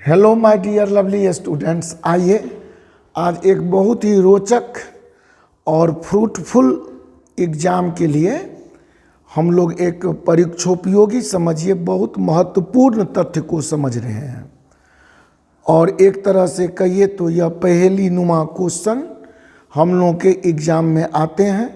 Hello my dear lovely students, आइए आज एक बहुत ही रोचक और फ्रूटफुल एग्ज़ाम के लिए हम लोग एक परीक्षोपयोगी समझिए बहुत महत्वपूर्ण तथ्य को समझ रहे हैं। और एक तरह से कहिए तो यह पहेली नुमा क्वेश्चन हम लोग के एग्ज़ाम में आते हैं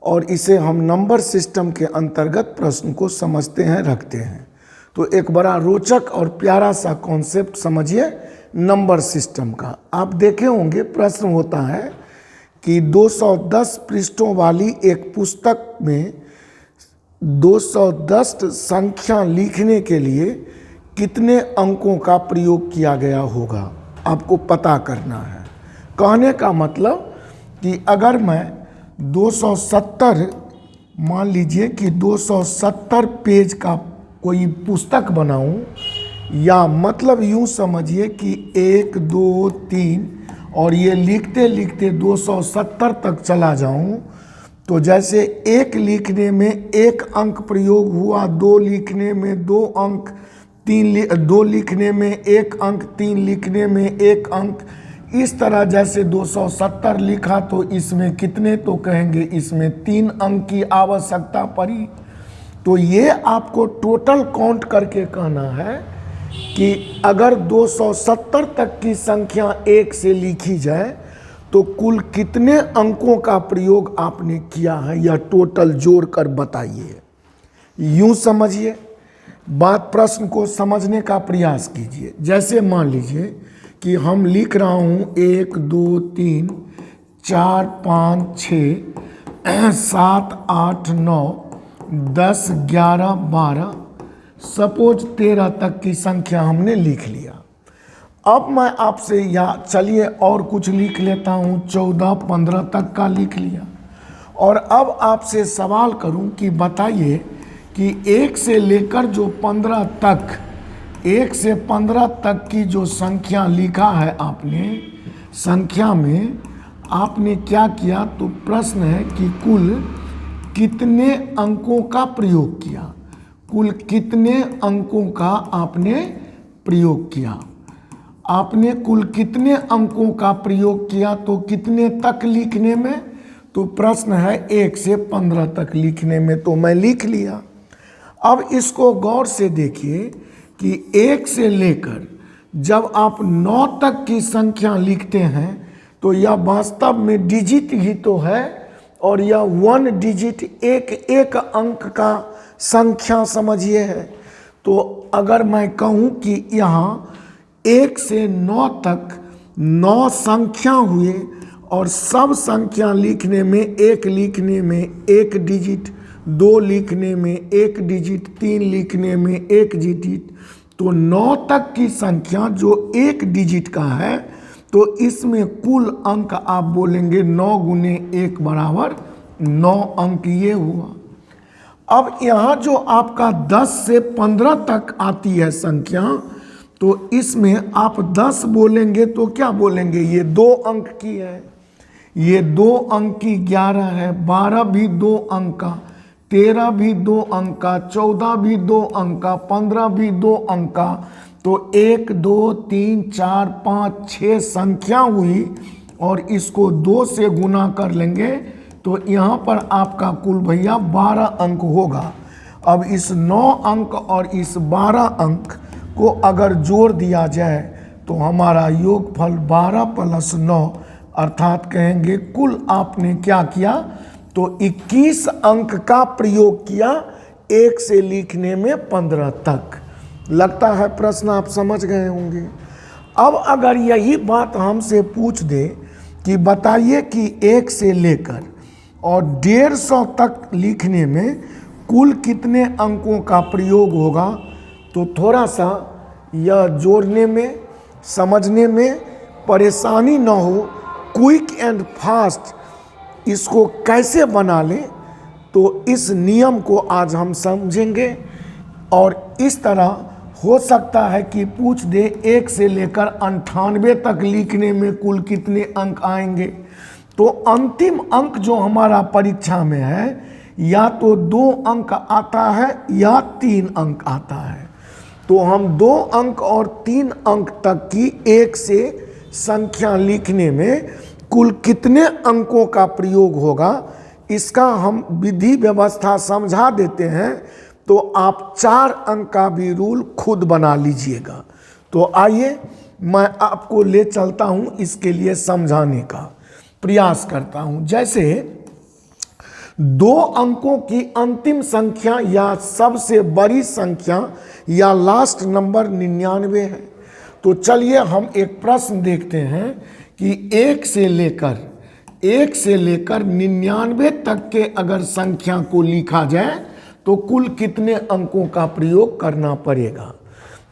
और इसे हम नंबर सिस्टम के अंतर्गत प्रश्न को समझते हैं, रखते हैं। तो एक बड़ा रोचक और प्यारा सा कॉन्सेप्ट समझिए नंबर सिस्टम का। आप देखे होंगे प्रश्न होता है कि 210 पृष्ठों वाली एक पुस्तक में 210 संख्या लिखने के लिए कितने अंकों का प्रयोग किया गया होगा, आपको पता करना है। कहने का मतलब कि अगर मैं 270 मान लीजिए कि 270 पेज का कोई पुस्तक बनाऊं, या मतलब यूं समझिए कि 1 2 3 और ये लिखते लिखते 270 तक चला जाऊं, तो जैसे 1 लिखने में 1 अंक प्रयोग हुआ, 2 लिखने में 2 अंक, 2 लिखने में 1 अंक, 3 लिखने में 1 अंक, इस तरह जैसे 270 लिखा तो इसमें कितने, तो कहेंगे इसमें 3 अंक की आवश्यकता पड़ी। तो ये आपको टोटल काउंट करके कहना है कि अगर 270 तक की संख्या 1 से लिखी जाए तो कुल कितने अंकों का प्रयोग आपने किया है, यह टोटल जोड़कर बताइए। यूं समझिए बात, प्रश्न को समझने का प्रयास कीजिए। जैसे मान लीजिए कि हम लिख रहा हूं 1 2 3 4 5 6 7 8 9 10 11 12, सपोज 13 तक की संख्या हमने लिख लिया। अब मैं आपसे या चलिए और कुछ लिख लेता हूँ, 14 15 तक का लिख लिया। और अब आपसे सवाल करूँ कि बताइए कि 1 से लेकर जो 15 तक, 1 से 15 तक की जो संख्या लिखा है आपने, संख्या में आपने क्या किया। तो प्रश्न है कि कुल कितने अंकों का प्रयोग किया, कुल कितने अंकों का आपने प्रयोग किया, आपने कुल कितने अंकों का प्रयोग किया, तो कितने तक लिखने में। तो प्रश्न है 1 से 15 तक लिखने में, तो मैं लिख लिया। अब इसको गौर से देखिए कि 1 से लेकर जब आप 9 तक की संख्या लिखते हैं तो यह वास्तव में डिजिट ही तो है, और यह 1 डिजिट एक अंक का संख्या समझिए है। तो अगर मैं कहूँ कि यहाँ 1 से 9 तक 9 संख्या हुए और सब संख्या लिखने में, 1 लिखने में 1 डिजिट, 2 लिखने में 1 डिजिट, 3 लिखने में 1 डिजिट, तो 9 तक की संख्या जो 1 डिजिट का है, तो इसमें कुल अंक आप बोलेंगे 9 गुने 1 बराबर 9 अंक, ये हुआ। अब यहाँ जो आपका 10 से 15 तक आती है संख्या, तो इसमें आप 10 बोलेंगे तो क्या बोलेंगे, ये 2 अंक की है, ये 2 अंक की, 11 है, 12 भी 2 अंक का, 13 भी 2 अंक का, 14 भी 2 अंक का, 15 भी 2 अंक का। तो 1 2 3 4 5 6 संख्या हुई और इसको 2 से गुना कर लेंगे तो यहाँ पर आपका कुल भैया 12 अंक होगा। अब इस 9 अंक और इस 12 अंक को अगर जोड़ दिया जाए तो हमारा योगफल 12 + 9 अर्थात कहेंगे कुल आपने क्या किया, तो 21 अंक का प्रयोग किया 1 से लिखने में 15 तक। लगता है प्रश्न आप समझ गए होंगे। अब अगर यही बात हमसे पूछ दे कि बताइए कि 1 से लेकर और 150 तक लिखने में कुल कितने अंकों का प्रयोग होगा, तो थोड़ा सा यह जोड़ने में, समझने में परेशानी न हो, क्विक एंड फास्ट इसको कैसे बना लें, तो इस नियम को आज हम समझेंगे। और इस तरह हो सकता है कि पूछ दे 1 से लेकर 98 तक लिखने में कुल कितने अंक आएंगे, तो अंतिम अंक जो हमारा परीक्षा में है या तो 2 अंक आता है या 3 अंक आता है। तो हम 2 अंक और 3 अंक तक की एक से संख्या लिखने में कुल कितने अंकों का प्रयोग होगा, इसका हम विधि व्यवस्था समझा देते हैं। तो आप 4 अंक का भी रूल खुद बना लीजिएगा। तो आइए मैं आपको ले चलता हूं, इसके लिए समझाने का प्रयास करता हूं। जैसे 2 अंकों की अंतिम संख्या या सबसे बड़ी संख्या या लास्ट नंबर 99 है। तो चलिए हम एक प्रश्न देखते हैं कि 1 से लेकर 99 तक के अगर संख्या को लिखा जाए तो कुल कितने अंकों का प्रयोग करना पड़ेगा।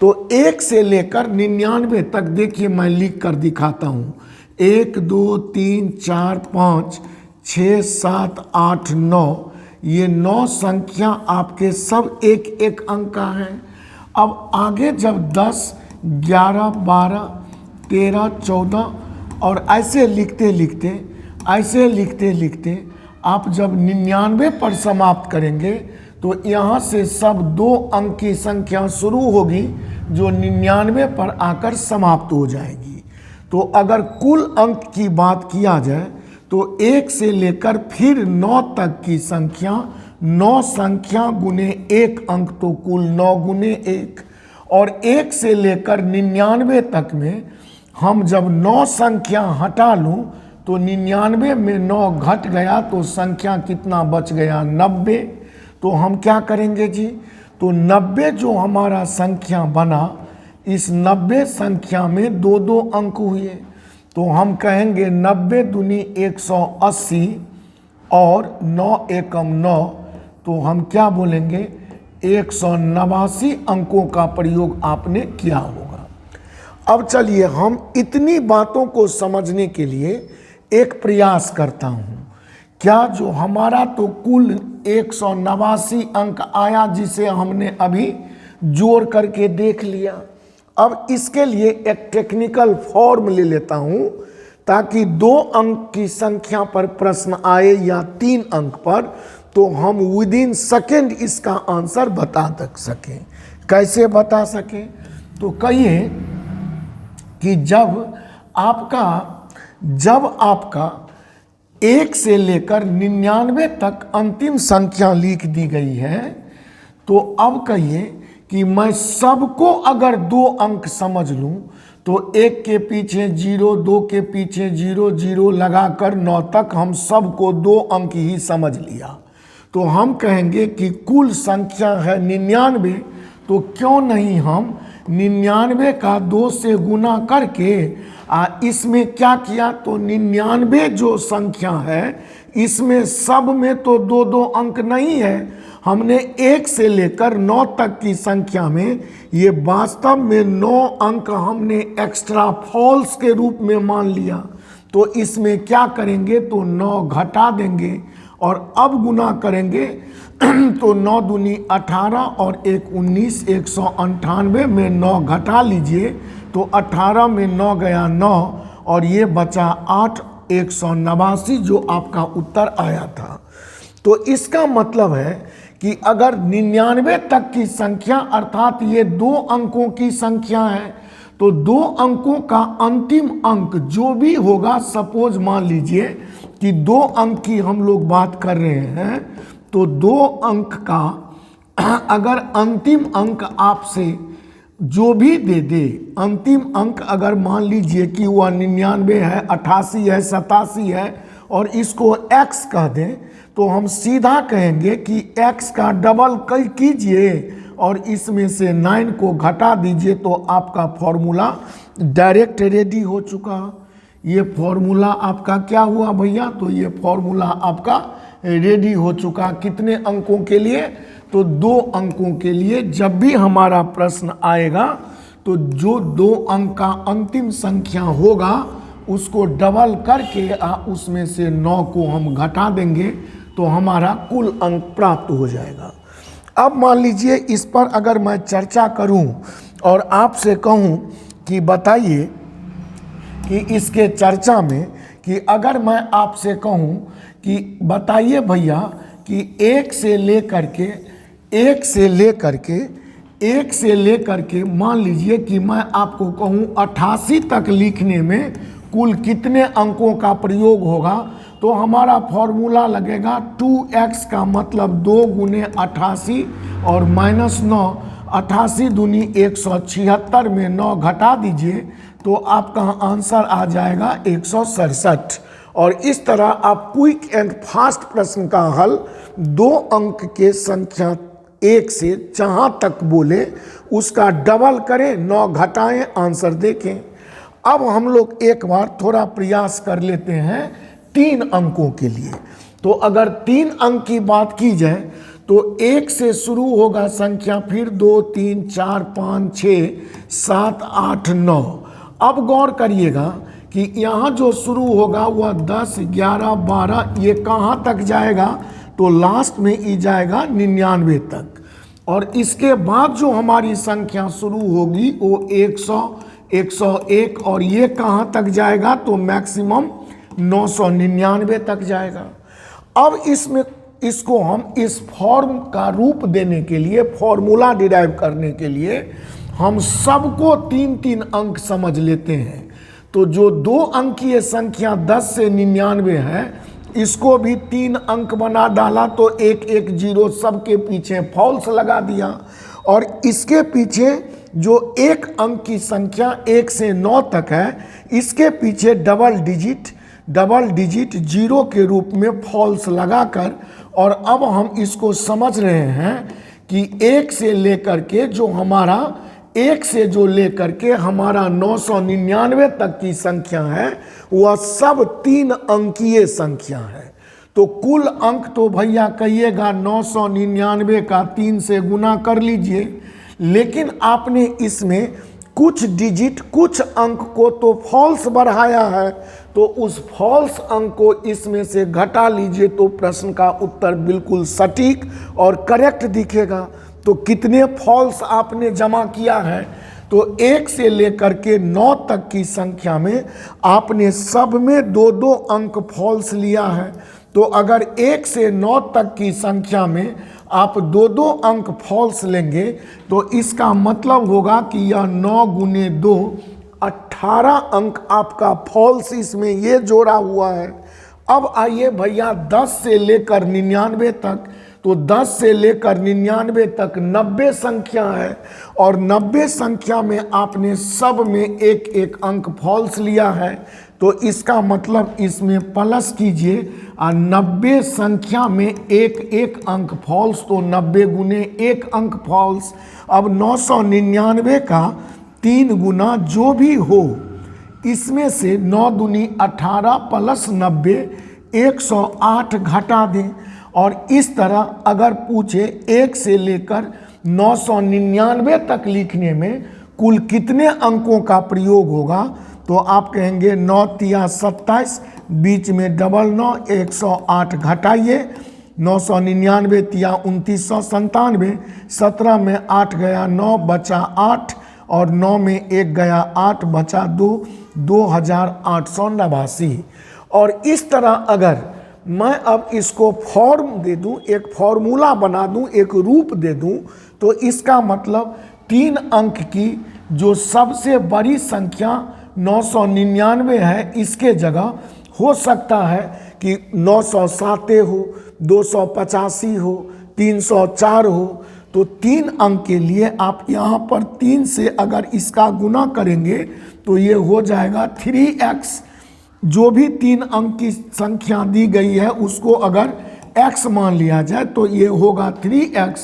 तो 1 से लेकर 99 तक देखिए मैं लिख कर दिखाता हूँ। 1 2 3 4 5 6 7 8 9, ये 9 संख्या आपके सब एक एक अंक का है। अब आगे जब 10 11 12 13 14 और ऐसे लिखते लिखते आप जब 99 पर समाप्त करेंगे तो यहाँ से सब 2 अंक की संख्या शुरू होगी जो 99 पर आकर समाप्त हो जाएगी। तो अगर कुल अंक की बात किया जाए तो 1 से लेकर फिर 9 तक की संख्या, 9 संख्या गुने 1 अंक, तो कुल 9 गुने 1। और 1 से लेकर 99 तक में हम जब 9 संख्या हटा लूँ तो 99 में 9 घट गया तो संख्या कितना बच गया, 90। तो हम क्या करेंगे जी, तो 90 जो हमारा संख्या बना, इस 90 संख्या में 2 अंक हुए। तो हम कहेंगे 90 दूनी 180 और 9 एकम 9, तो हम क्या बोलेंगे, 189 अंकों का प्रयोग आपने किया होगा। अब चलिए हम इतनी बातों को समझने के लिए एक प्रयास करता हूँ। क्या जो हमारा तो कुल 189 अंक आया जिसे हमने अभी जोड़ करके देख लिया। अब इसके लिए एक टेक्निकल फॉर्म ले लेता हूँ ताकि 2 अंक की संख्या पर प्रश्न आए या 3 अंक पर तो हम विद इन सेकेंड इसका आंसर बता सकें। कैसे बता सकें, तो कहिए कि जब आपका 1 से लेकर 99 तक अंतिम संख्या लिख दी गई है, तो अब कहिए कि मैं सबको अगर 2 अंक समझ लूं तो 1 के पीछे 0, 2 के पीछे 0, 0 लगाकर 9 तक हम सबको 2 अंक ही समझ लिया। तो हम कहेंगे कि कुल संख्या है 99, तो क्यों नहीं हम 99 का 2 से गुना करके इसमें क्या किया, तो 99 जो संख्या है इसमें सब में तो 2 अंक नहीं है। हमने 1 से लेकर 9 तक की संख्या में ये वास्तव में 9 अंक हमने एक्स्ट्रा फॉल्स के रूप में मान लिया। तो इसमें क्या करेंगे, तो 9 घटा देंगे और अब गुना करेंगे तो 9 दूनी 18 और 1 19, 198 में 9 घटा लीजिए तो 18 में 9 गया 9 और ये बचा 8, 189 जो आपका उत्तर आया था। तो इसका मतलब है कि अगर 99 तक की संख्या अर्थात ये 2 अंकों की संख्या है तो 2 अंकों का अंतिम अंक जो भी होगा, सपोज मान लीजिए कि 2 अंक की हम लोग बात कर रहे हैं, तो 2 अंक का अगर अंतिम अंक आपसे जो भी दे, अंतिम अंक अगर मान लीजिए कि वह 99 है, 88 है, 87 है और इसको x कह दें, तो हम सीधा कहेंगे कि x का डबल कीजिए और इसमें से 9 को घटा दीजिए तो आपका फॉर्मूला डायरेक्ट रेडी हो चुका। ये फॉर्मूला आपका क्या हुआ भैया, तो ये फॉर्मूला आपका रेडी हो चुका। कितने अंकों के लिए, तो 2 अंकों के लिए। जब भी हमारा प्रश्न आएगा तो जो 2 अंक का अंतिम संख्या होगा उसको डबल करके उसमें से 9 को हम घटा देंगे तो हमारा कुल अंक प्राप्त हो जाएगा। अब मान लीजिए इस पर अगर मैं चर्चा करूं और आपसे कहूं कि बताइए कि इसके चर्चा में कि अगर मैं आपसे कहूं कि बताइए भैया कि 1 से लेकर के 1 से लेकर के मान लीजिए कि मैं आपको कहूँ 88 तक लिखने में कुल कितने अंकों का प्रयोग होगा, तो हमारा फॉर्मूला लगेगा 2x का मतलब 2 गुने 88 और -9, 88 दूनी 176 में 9 घटा दीजिए तो आपका आंसर आ जाएगा 167। और इस तरह आप क्विक एंड फास्ट प्रश्न का हल 2 अंक के संख्या 1 से जहाँ तक बोले उसका डबल करें, 9 घटाएं, आंसर देखें। अब हम लोग एक बार थोड़ा प्रयास कर लेते हैं 3 अंकों के लिए। तो अगर 3 अंक की बात की जाए तो 1 से शुरू होगा संख्या, फिर 2, 3, 4, 5, 6, 7, 8, 9। अब गौर करिएगा कि यहाँ जो शुरू होगा वह 10, 11, 12, ये कहाँ तक जाएगा, तो लास्ट में ही जाएगा 99 तक। और इसके बाद जो हमारी संख्या शुरू होगी वो 100, 101 और ये कहाँ तक जाएगा, तो मैक्सिमम 999 तक जाएगा। अब इसको हम इस फॉर्म का रूप देने के लिए, फॉर्मूला डिराइव करने के लिए हम सबको 3-3 अंक समझ लेते हैं। तो जो 2 अंकीय संख्या 10 से 99 है, इसको भी 3 अंक बना डाला, तो 1, 1, 0 सबके पीछे फॉल्स लगा दिया। और इसके पीछे जो 1 अंक की संख्या 1 से 9 तक है, इसके पीछे डबल डिजिट 0 के रूप में फॉल्स लगाकर, और अब हम इसको समझ रहे हैं कि 1 से लेकर के जो हमारा 1 से जो लेकर के हमारा 999 तक की संख्या है वह सब 3 अंकीय संख्या है। तो कुल अंक तो भैया कहिएगा 999 का 3 से गुना कर लीजिए, लेकिन आपने इसमें कुछ डिजिट, कुछ अंक को तो फॉल्स बढ़ाया है, तो उस फॉल्स अंक को इसमें से घटा लीजिए तो प्रश्न का उत्तर बिल्कुल सटीक और करेक्ट दिखेगा। तो कितने फॉल्स आपने जमा किया है, तो 1 से लेकर के 9 तक की संख्या में आपने सब में 2-2 अंक फॉल्स लिया है। तो अगर 1 से 9 तक की संख्या में आप 2-2 अंक फॉल्स लेंगे तो इसका मतलब होगा कि यह 9 गुने 2 18 अंक आपका फॉल्स इसमें ये जोड़ा हुआ है। अब आइए भैया 10 से लेकर 99 तक, तो 10 से लेकर 99 तक 90 संख्या है, और 90 संख्या में आपने सब में 1-1 अंक फॉल्स लिया है। तो इसका मतलब इसमें प्लस कीजिए, और 90 संख्या में 1-1 अंक फॉल्स, तो 90 गुने 1 अंक फॉल्स। अब 999 का 3 गुना जो भी हो, इसमें से 9 दूनी 18 प्लस 90 108 घटा दें। और इस तरह अगर पूछे 1 से लेकर 999 तक लिखने में कुल कितने अंकों का प्रयोग होगा, तो आप कहेंगे 9 तिया 27, बीच में डबल 9, 108 घटाइए, 999 तिया 2997, 17 में 8 गया 9 बचा 8, और 9 में 1 गया 8 बचा 2, 2889। और इस तरह अगर मैं अब इसको फॉर्म दे दूं, एक फॉर्मूला बना दूं, एक रूप दे दूं, तो इसका मतलब 3 अंक की जो सबसे बड़ी संख्या 999 है, इसके जगह हो सकता है कि 907 हो, 285 हो, 304 हो। तो 3 अंक के लिए आप यहाँ पर 3 से अगर इसका गुना करेंगे तो ये हो जाएगा 3x। जो भी 3 अंक की संख्या दी गई है उसको अगर x मान लिया जाए तो ये होगा 3x,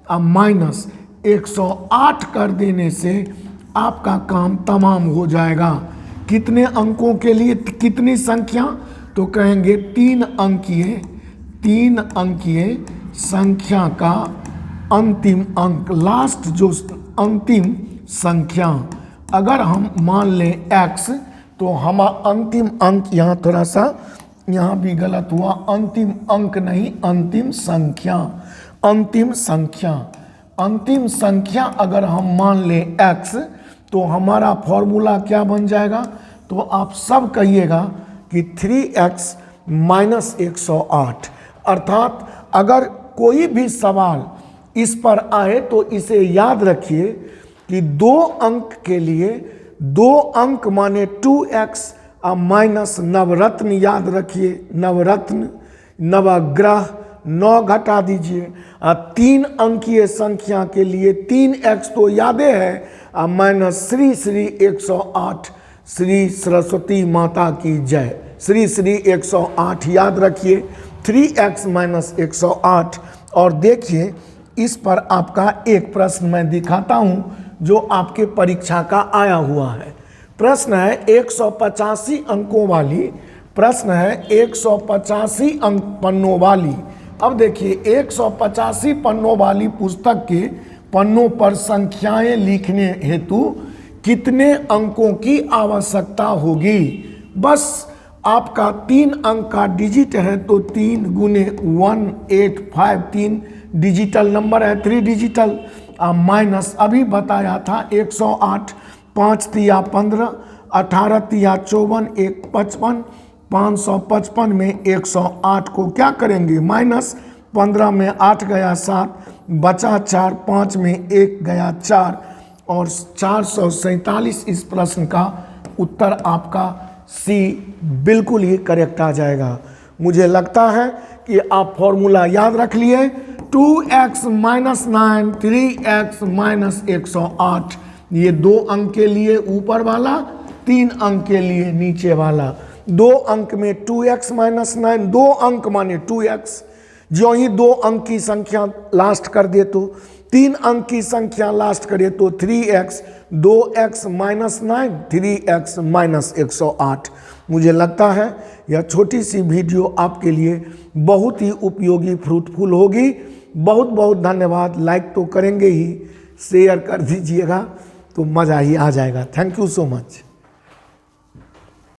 अब माइनस 108 कर देने से आपका काम तमाम हो जाएगा। कितने अंकों के लिए कितनी संख्या, तो कहेंगे 3 अंकीय संख्या का अंतिम अंक, लास्ट जो अंतिम संख्या, अगर हम मान लें x, तो हम अंतिम अंक, यहाँ थोड़ा सा यहाँ भी गलत हुआ, अंतिम अंक नहीं अंतिम संख्या अगर हम मान लें x, तो हमारा फॉर्मूला क्या बन जाएगा, तो आप सब कहिएगा कि 3x माइनस 108। अर्थात अगर कोई भी सवाल इस पर आए तो इसे याद रखिए कि 2 अंक के लिए 2 अंक माने 2x माइनस नवरत्न याद रखिए, नवरत्न नवग्रह 9 घटा दीजिए। 3 अंकीय संख्या के लिए 3x तो यादे है माइनस श्री श्री 108 श्री सरस्वती माता की जय, श्री श्री 108 याद रखिए 3x माइनस 108। और देखिए इस पर आपका एक प्रश्न मैं दिखाता हूं जो आपके परीक्षा का आया हुआ है। प्रश्न है 185 अंकों वाली, प्रश्न है 185 अंक पन्नों वाली। अब देखिए 185 पन्नों वाली पुस्तक के पन्नों पर संख्याएं लिखने हेतु कितने अंकों की आवश्यकता होगी। बस आपका 3 अंक का डिजिट है तो 3 गुने 185, 3 डिजिटल नंबर है, 3 डिजिटल माइनस अभी बताया था 108, 5 तिया 15, 18 तिया 54, 1 55, 555 में 108 को क्या करेंगे माइनस, 15 में 8 गया 7, बचा 4, 5 में 1 गया 4 और 447। इस प्रश्न का उत्तर आपका सी बिल्कुल ही करेक्ट आ जाएगा। मुझे लगता है कि आप फॉर्मूला याद रख लिए, 2x माइनस 9, 3x माइनस 108, ये 2 अंक के लिए ऊपर वाला, 3 अंक के लिए नीचे वाला। 2 अंक में 2x माइनस 9, 2 अंक माने 2x, जो ही 2 अंक की संख्या लास्ट कर दे तो 3 अंक की संख्या लास्ट करे तो 3x, 2x minus 9, 3x minus 108। मुझे लगता है यह छोटी सी वीडियो आपके लिए बहुत ही उपयोगी फ्रूटफुल होगी। बहुत बहुत धन्यवाद। लाइक तो करेंगे ही, शेयर कर दीजिएगा तो मज़ा ही आ जाएगा। Thank you so much.